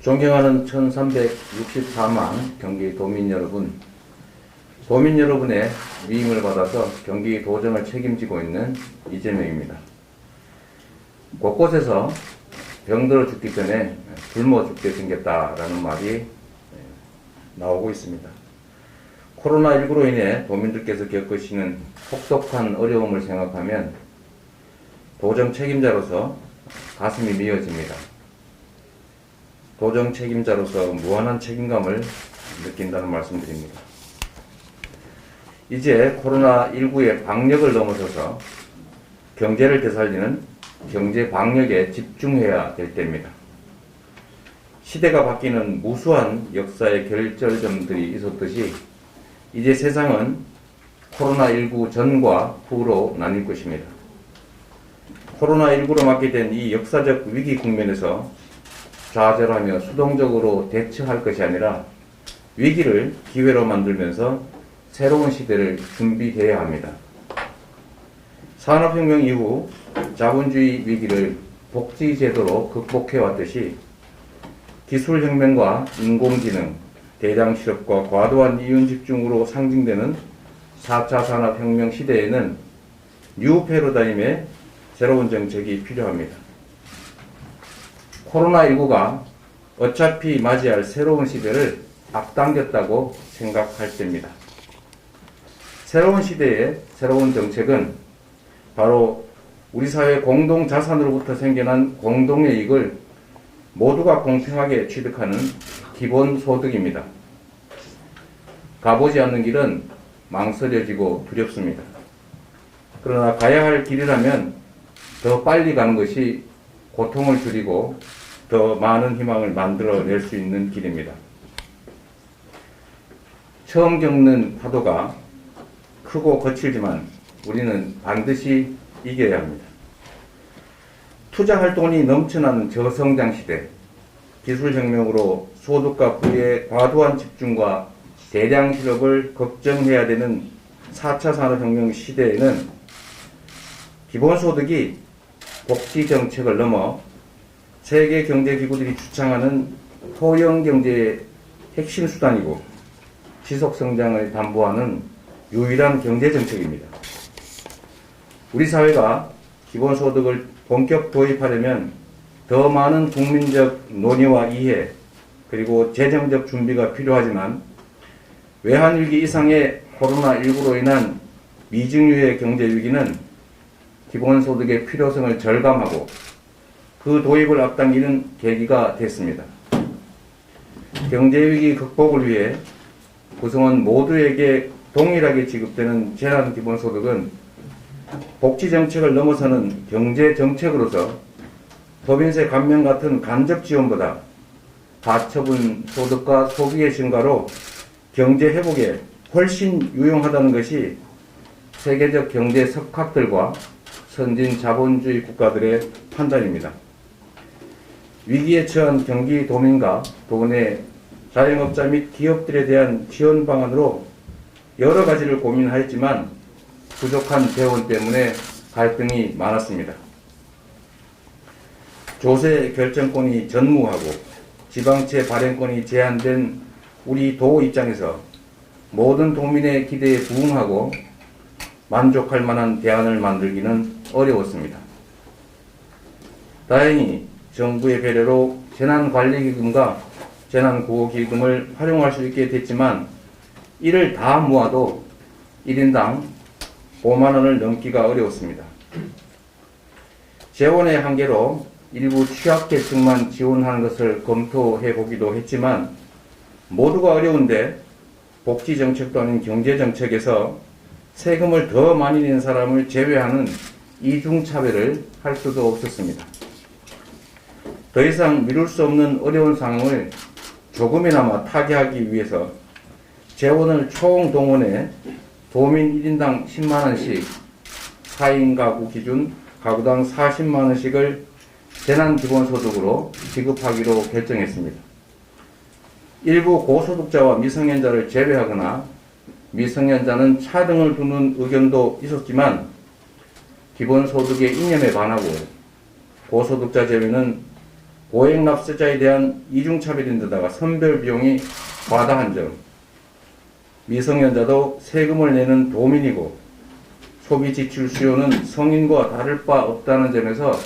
존경하는 1364만 경기 도민 여러분, 도민 여러분의 위임을 받아서 경기 도정을 책임지고 있는 이재명입니다. 곳곳에서 병들어 죽기 전에 굶어 죽게 생겼다라는 말이 나오고 있습니다. 코로나19로 인해 도민들께서 겪으시는 혹독한 어려움을 생각하면 도정 책임자로서 가슴이 미어집니다. 도정 책임자로서 무한한 책임감을 느낀다는 말씀드립니다. 이제 코로나19의 방역을 넘어서서 경제를 되살리는 경제 방역에 집중해야 될 때입니다. 시대가 바뀌는 무수한 역사의 결절점들이 있었듯이 이제 세상은 코로나19 전과 후로 나뉠 것입니다. 코로나19로 맞게 된 이 역사적 위기 국면에서 좌절하며 수동적으로 대처할 것이 아니라 위기를 기회로 만들면서 새로운 시대를 준비해야 합니다. 산업혁명 이후 자본주의 위기를 복지제도로 극복해왔듯이 기술혁명과 인공지능, 대량 실업과 과도한 이윤 집중으로 상징되는 4차 산업혁명 시대에는 뉴 패러다임의 새로운 정책이 필요합니다. 코로나19가 어차피 맞이할 새로운 시대를 앞당겼다고 생각할 때입니다. 새로운 시대의 새로운 정책은 바로 우리 사회 공동 자산으로부터 생겨난 공동의 이익을 모두가 공평하게 취득하는 기본소득입니다. 가보지 않는 길은 망설여지고 두렵습니다. 그러나 가야 할 길이라면 더 빨리 가는 것이 고통을 줄이고 더 많은 희망을 만들어낼 수 있는 길입니다. 처음 겪는 파도가 크고 거칠지만 우리는 반드시 이겨야 합니다. 투자할 돈이 넘쳐나는 저성장 시대, 기술혁명으로 소득과 부의 과도한 집중과 대량 실업을 걱정해야 되는 4차 산업혁명 시대에는 기본소득이 복지정책을 넘어 세계 경제기구들이 주창하는 토형경제의 핵심 수단이고 지속성장을 담보하는 유일한 경제정책입니다. 우리 사회가 기본소득을 본격 도입하려면 더 많은 국민적 논의와 이해 그리고 재정적 준비가 필요하지만 외환위기 이상의 코로나19로 인한 미증유의 경제위기는 기본소득의 필요성을 절감하고 그 도입을 앞당기는 계기가 됐습니다. 경제위기 극복을 위해 구성원 모두에게 동일하게 지급되는 재난기본소득은 복지정책을 넘어서는 경제정책으로서 법인세 감면 같은 간접 지원보다 가처분 소득과 소비의 증가로 경제 회복에 훨씬 유용하다는 것이 세계적 경제 석학들과 선진 자본주의 국가들의 판단입니다. 위기에 처한 경기도민과 도내 자영업자 및 기업들에 대한 지원 방안으로 여러 가지를 고민하였지만 부족한 재원 때문에 갈등이 많았습니다. 조세 결정권이 전무하고 지방채 발행권이 제한된 우리 도 입장에서 모든 도민의 기대에 부응하고 만족할 만한 대안을 만들기는 어려웠습니다. 다행히 정부의 배려로 재난관리기금과 재난구호기금을 활용할 수 있게 됐지만 이를 다 모아도 1인당 5만 원을 넘기가 어려웠습니다. 재원의 한계로 일부 취약계층만 지원하는 것을 검토해 보기도 했지만 모두가 어려운데 복지정책도 아닌 경제정책에서 세금을 더 많이 낸 사람을 제외하는 이중차별을 할 수도 없었습니다. 더 이상 미룰 수 없는 어려운 상황을 조금이나마 타개하기 위해서 재원을 총동원해 도민 1인당 10만원씩 4인 가구 기준 가구당 40만원씩을 재난기본소득으로 지급하기로 결정했습니다. 일부 고소득자와 미성년자를 제외하거나 미성년자는 차등을 두는 의견도 있었지만 기본소득의 이념에 반하고 고소득자 제외는 고액 납세자에 대한 이중차별인데다가 선별 비용이 과다한 점, 미성년자도 세금을 내는 도민이고 소비 지출 수요는 성인과 다를 바 없다는 점에서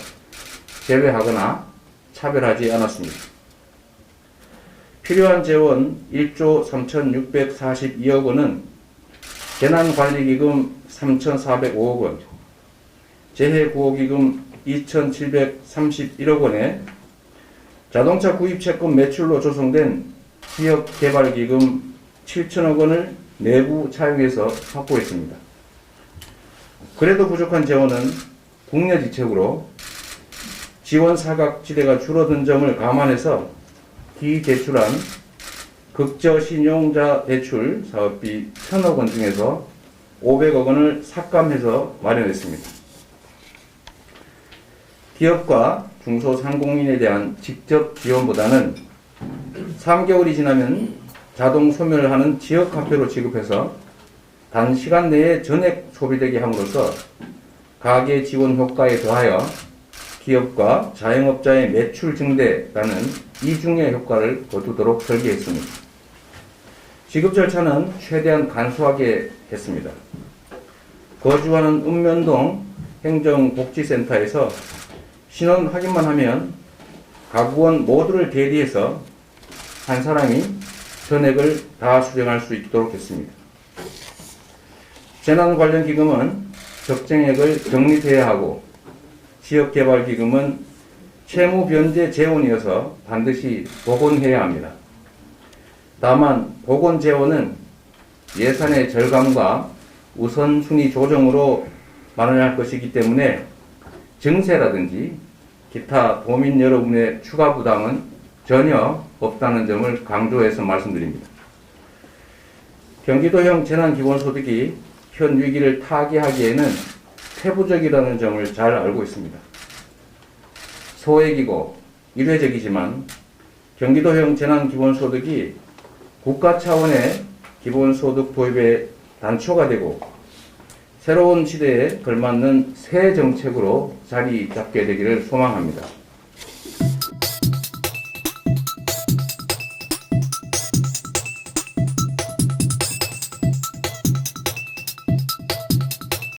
제외하거나 차별하지 않았습니다. 필요한 재원 1조 3,642억 원은 재난관리기금 3,405억 원, 재해구호기금 2,731억 원에 자동차 구입채권 매출로 조성된 지역개발기금 7천억 원을 내부 차용해서 확보했습니다. 그래도 부족한 재원은 국내지책으로 지원 사각지대가 줄어든 점을 감안해서 기대출한 극저신용자 대출 사업비 1,000억 원 중에서 500억 원을 삭감해서 마련했습니다. 기업과 중소상공인에 대한 직접 지원보다는 3개월이 지나면 자동 소멸하는 지역화폐로 지급해서 단시간 내에 전액 소비되게 함으로써 가계 지원 효과에 더하여 기업과 자영업자의 매출 증대라는 이중의 효과를 거두도록 설계했습니다. 지급 절차는 최대한 간소하게 했습니다. 거주하는 읍면동 행정복지센터에서 신원 확인만 하면 가구원 모두를 대리해서 한 사람이 전액을 다 수령할 수 있도록 했습니다. 재난 관련 기금은 적정액을 적립해야 하고 지역개발기금은 채무 변제 재원이어서 반드시 복원해야 합니다. 다만 복원 재원은 예산의 절감과 우선순위 조정으로 마련할 것이기 때문에 증세라든지 기타 도민 여러분의 추가 부담은 전혀 없다는 점을 강조해서 말씀드립니다. 경기도형 재난기본소득이 현 위기를 타개하기에는 세부적이라는 점을 잘 알고 있습니다. 소액이고 일회적이지만 경기도형 재난기본소득이 국가 차원의 기본소득 도입의 단초가 되고 새로운 시대에 걸맞는 새 정책으로 자리 잡게 되기를 소망합니다.